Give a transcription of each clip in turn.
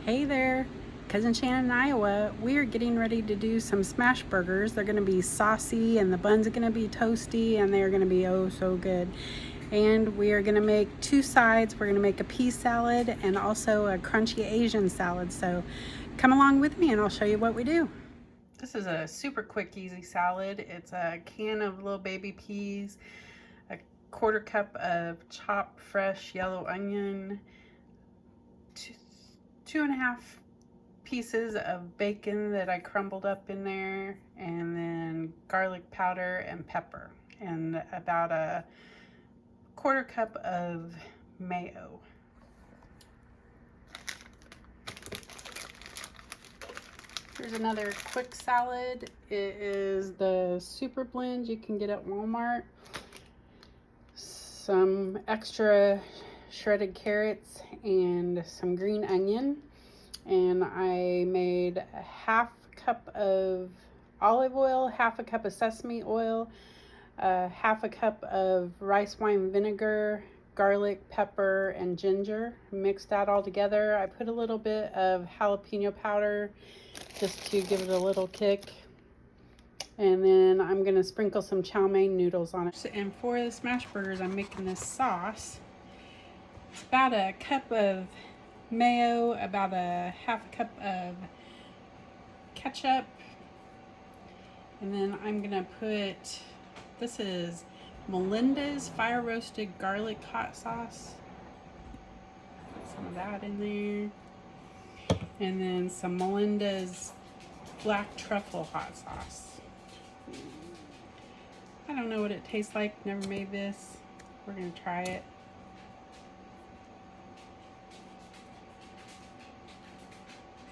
Hey there, Cousin Shannon in Iowa. We are getting ready to do some Smashburgers. They're going to be saucy and the buns are going to be toasty and they're going to be oh so good. And we are going to make two sides. We're going to make a pea salad and also a crunchy Asian salad. So come along with me and I'll show you what we do. This is a super quick, easy salad. It's a can of little baby peas, a quarter cup of chopped fresh yellow onion, 2.5 pieces of bacon that I crumbled up in there, and then garlic powder and pepper, and about a quarter cup of mayo. Here's another quick salad. It is the super blend you can get at Walmart. Some extra shredded carrots and some green onion. And I made a half cup of olive oil, half a cup of sesame oil, half a cup of rice wine vinegar, garlic, pepper, and ginger. Mixed that all together. I put a little bit of jalapeno powder just to give it a little kick. And then I'm gonna sprinkle some chow mein noodles on it. And for the Smashburgers, I'm making this sauce. It's about a cup of mayo, about a half a cup of ketchup, and then I'm gonna put, this is Melinda's fire roasted garlic hot sauce. Put some of that in there, and then some Melinda's black truffle hot sauce. I don't know what it tastes like, never made this. We're gonna try it.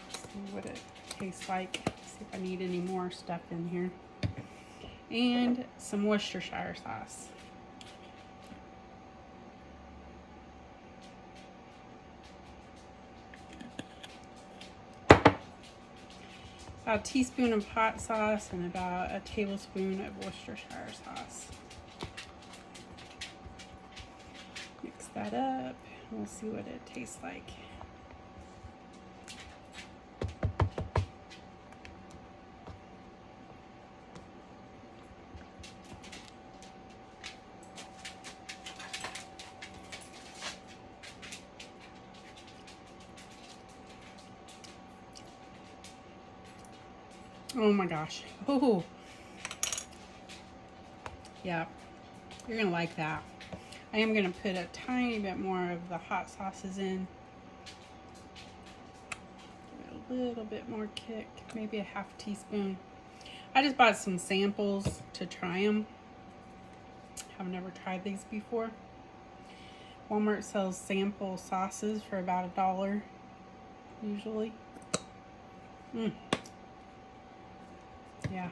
See what it tastes like. See if I need any more stuff in here. And some Worcestershire sauce. About a teaspoon of hot sauce and about a tablespoon of Worcestershire sauce. Mix that up. We'll see what it tastes like. Oh my gosh. Oh. Yeah. You're going to like that. I am going to put a tiny bit more of the hot sauces in. Give it a little bit more kick. Maybe a half teaspoon. I just bought some samples to try them. I've never tried these before. Walmart sells sample sauces for about $1 usually. Yeah,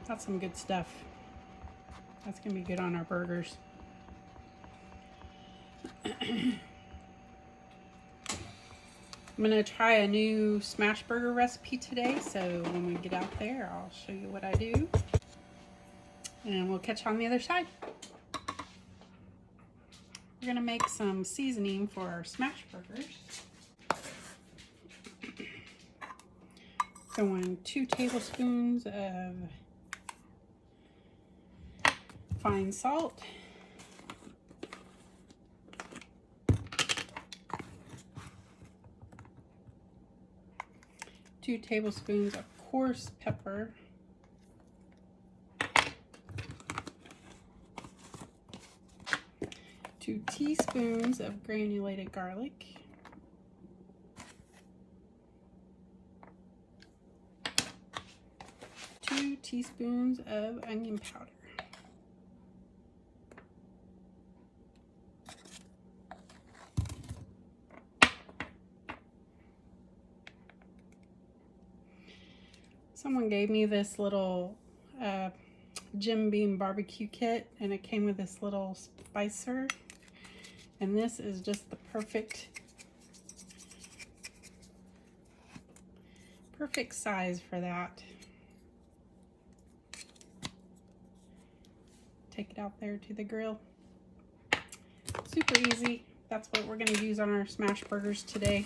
that's some good stuff. That's gonna be good on our burgers. I'm gonna try a new Smashburger recipe today, so when we get out there, I'll show you what I do. And we'll catch you on the other side. We're gonna make some seasoning for our Smashburgers. Throwing 2 tablespoons of fine salt, 2 tablespoons of coarse pepper, 2 teaspoons of granulated garlic, 2 teaspoons of onion powder, someone gave me this little Jim Beam barbecue kit, and it came with this little spicer, and this is just the perfect size for that. Take it out there to the grill. Super easy. that's what we're going to use on our smash burgers today.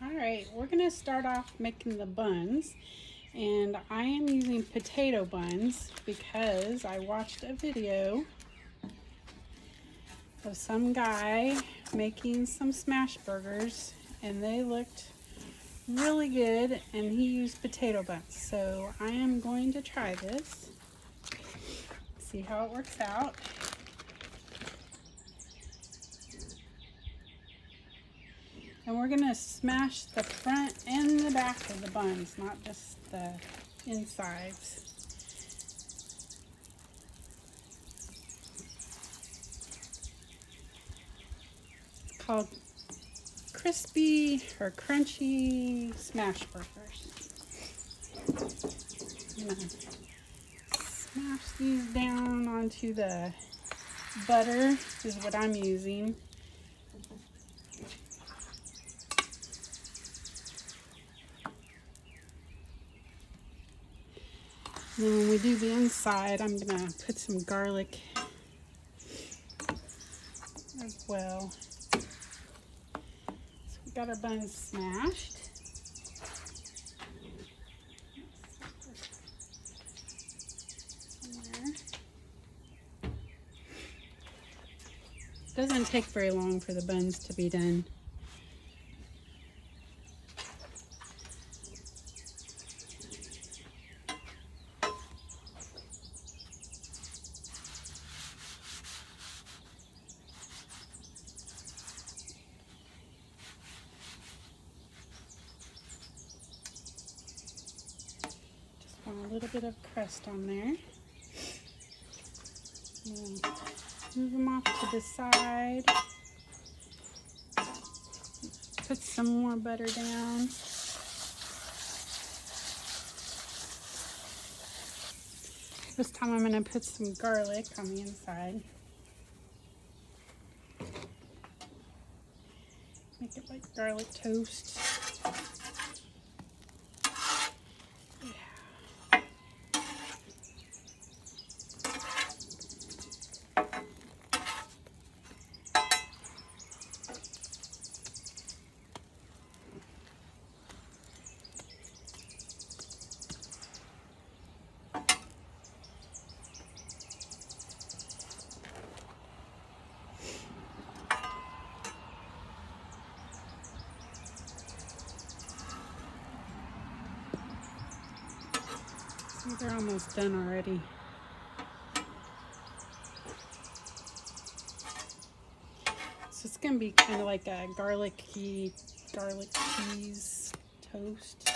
Alright, we're going to start off making the buns. And I am using potato buns because I watched a video of some guy making some smash burgers and they looked really good and he used potato buns. So I am going to try this, see how it works out. And we're going to smash the front and the back of the buns, not just the insides. It's called crispy or crunchy smash burgers. I'm going to smash these down onto the butter, is what I'm using. And when we do the inside, I'm going to put some garlic as well. So we got our buns smashed. It doesn't take very long for the buns to be done. A little bit of crust on there. Move them off to the side. Put some more butter down. This time I'm going to put some garlic on the inside. Make it like garlic toast. They're almost done already. So it's going to be kind of like a garlic cheese toast.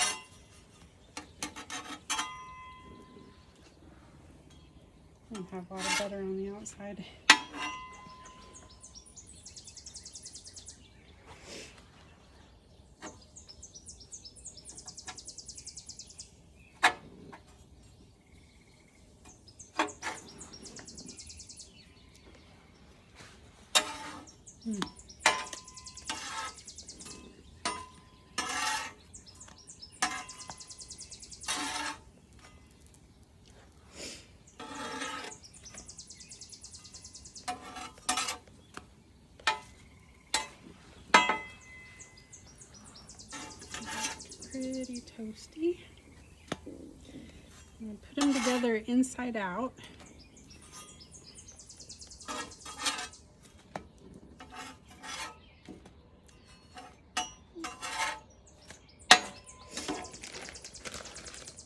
Don't have a lot of butter on the outside. Pretty toasty. I'm going to put them together inside out.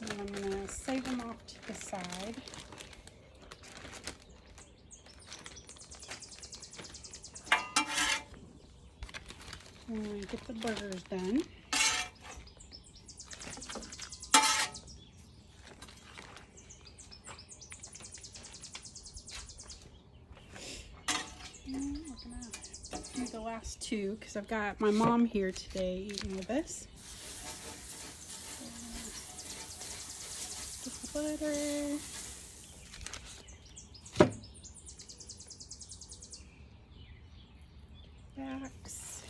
And I'm going to save them off to the side. And when I get the burgers done. The last two because I've got my mom here today eating with us. Get the butter. Backs.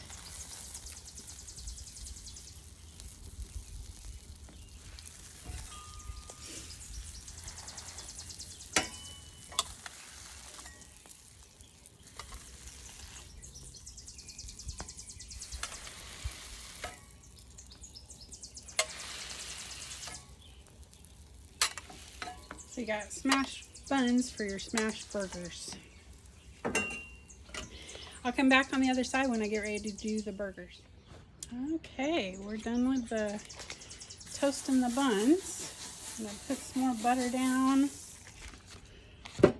So you got smashed buns for your smashed burgers. I'll come back on the other side when I get ready to do the burgers. Okay, we're done with the toasting the buns. I'm gonna put some more butter down. I'm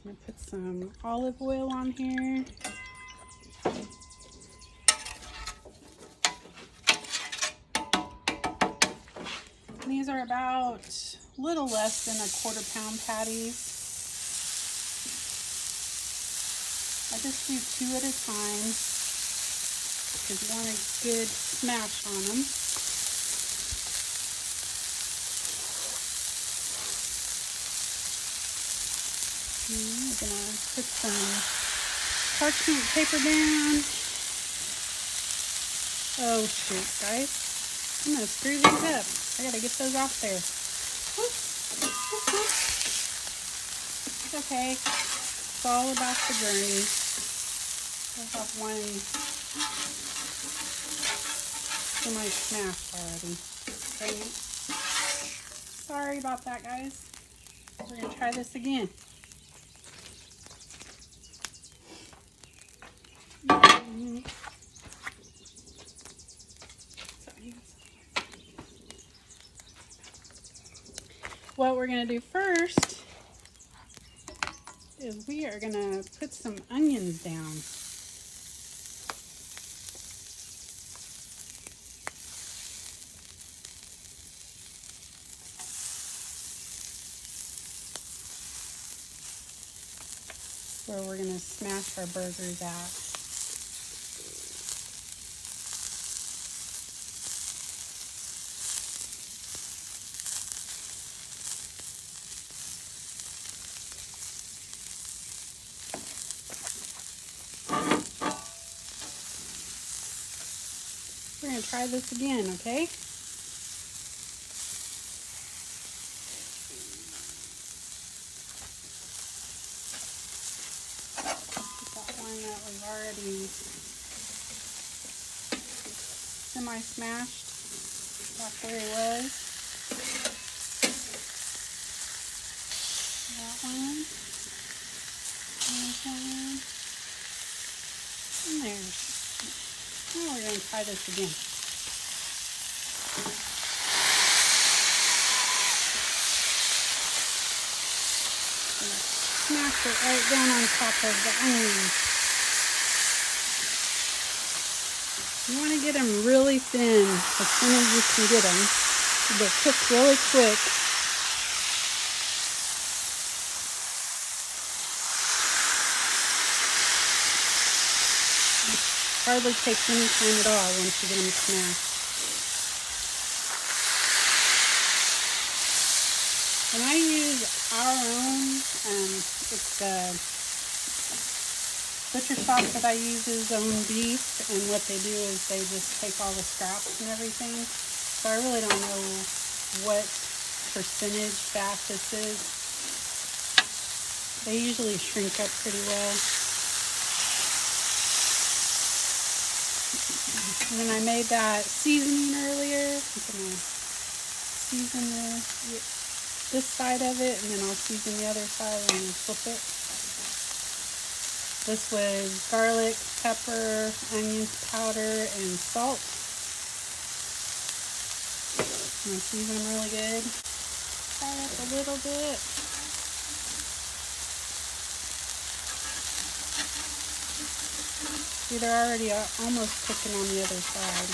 gonna put some olive oil on here. These are about a little less than a 1/4 pound patties. I just do 2 at a time because you want a good smash on them. And we're gonna put some parchment paper down. Oh shoot, guys. I'm gonna screw these up. I gotta get those off there. It's okay. It's all about the journey. I have one semi-smashed already. Okay. Sorry about that, guys. We're gonna try this again. What we're gonna do first is we are gonna put some onions down. Where we're gonna smash our burgers out. We're gonna try this again, okay? That one that we've already semi-smashed. That's where he was. That one. There's one. And there's. Now we're going to try this again. Smash it right down on top of the onions. You want to get them really thin as soon as you can get them. They'll cook really quick. Hardly takes any time at all once you get them smashed. And I use our own, it's the butcher shop that I use is own beef, and what they do is they just take all the scraps and everything. So I really don't know what percentage fat this is. They usually shrink up pretty well. And then I made that seasoning earlier. I'm gonna season this side of it, and then I'll season the other side and flip it. This was garlic, pepper, onions powder, and salt. I'm gonna season them really good. Fry up a little bit. See, they're already almost cooking on the other side.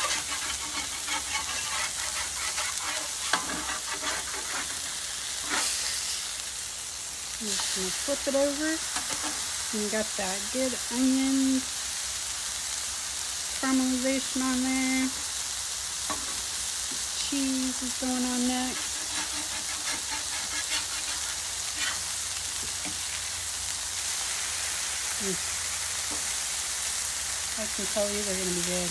I'm just going to flip it over. And you got that good onion caramelization on there. Cheese is going on next. I can tell you they're going to be good.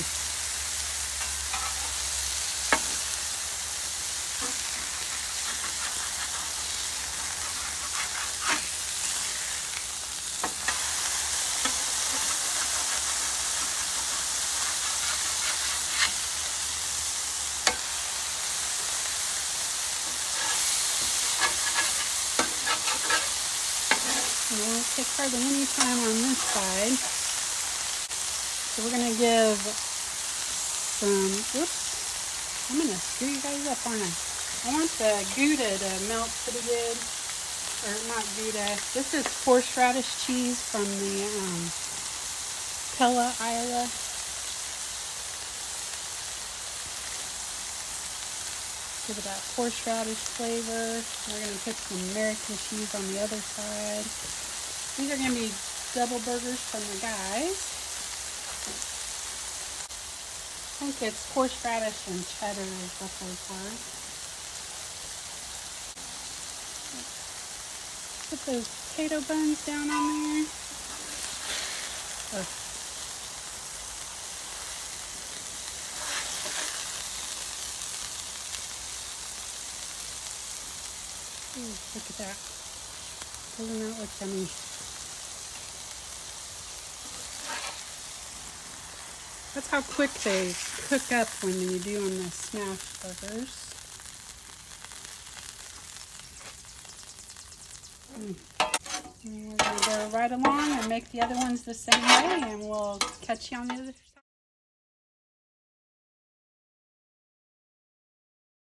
take hardly any time on this side. So we're going to give some, whoops, I'm going to screw you guys up, aren't I? I want the Gouda to melt pretty good. Or not Gouda. This is horseradish cheese from the Pella, Iowa. Give it that horseradish flavor. We're going to put some American cheese on the other side. These are going to be double burgers from the guys. I think it's horseradish and cheddar is what those were. Put those potato buns down on there. Ooh, look at that. Doesn't that look yummy? That's how quick they cook up when you do on the Smashburgers. And we're going to go right along and make the other ones the same way, and we'll catch you on the other